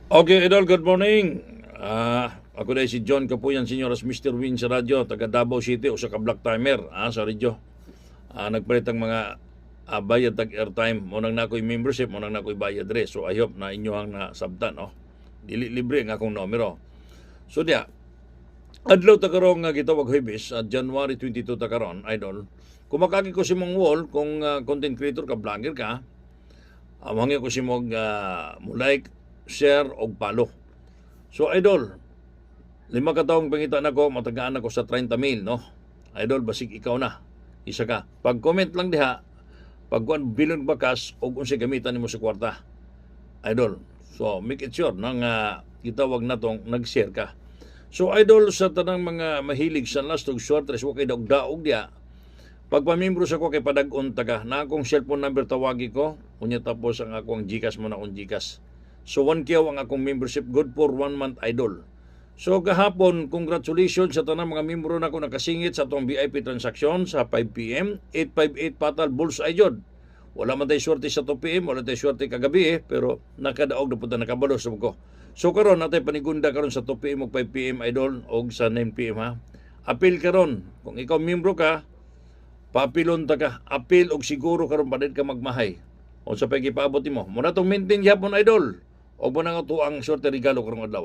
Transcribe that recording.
Okay, Idol, good morning. Ako na si John Kapuyan, Senior as Mr. Win sa radyo, taga Davao City, usa ka black timer sa radyo. Nagpalit ang mga bayad tag airtime. Munang na ako'y membership, munang na ako'y bayad re. So I hope na inyo ang nasabtan. No? Dili libre ang akong numero. So diya, adlaw ta karon nga gitawag Huwebes, January 22 ta karon, Idol. Kumakagi ko si mong wall kung content creator ka, vlogger ka, mangya ko si mong mo like, share og follow. So Idol, 5 ka taong pangita na ko, matagaan ako sa 30,000, no? Idol, basig ikaw na. Isa ka. Pag-comment lang diha, pagkuan bilon bakas, o kung siya gamitan nimo sa kwarta. Idol. So, make it sure nang kitawag na tong nag-share ka. So, Idol, sa tanang mga mahilig sa last og short rest, wakay daog-daog diha, pagpamimbro sa ko kay padag-on taga, na akong cellphone number tawagi ko, unya tapos ang akong GCash mo na akong GCash. So, 1 kiyaw ang akong membership, good for 1 month, Idol. So kahapon, congratulations sa tanang mga membro na ko nakasingit sa itong VIP transaksyon sa 5 p.m. 858 Patal Bullseye Jod. Wala man tayo swerte sa 2 p.m. Wala tayo swerte kagabi pero nakadaog na po na nakabalo sa ko. So karon natay panigunda karon sa 2 p.m. o 5 p.m. Idol o sa 9 p.m. ha. Apil karon. Kung ikaw membro ka, papilon ta ka. Apil og siguro karon padid ka magmahay. O sa pagipaabot mo. Muna itong maintain yapon Idol. O mo na nga ito ang swerte regalo karong adlaw.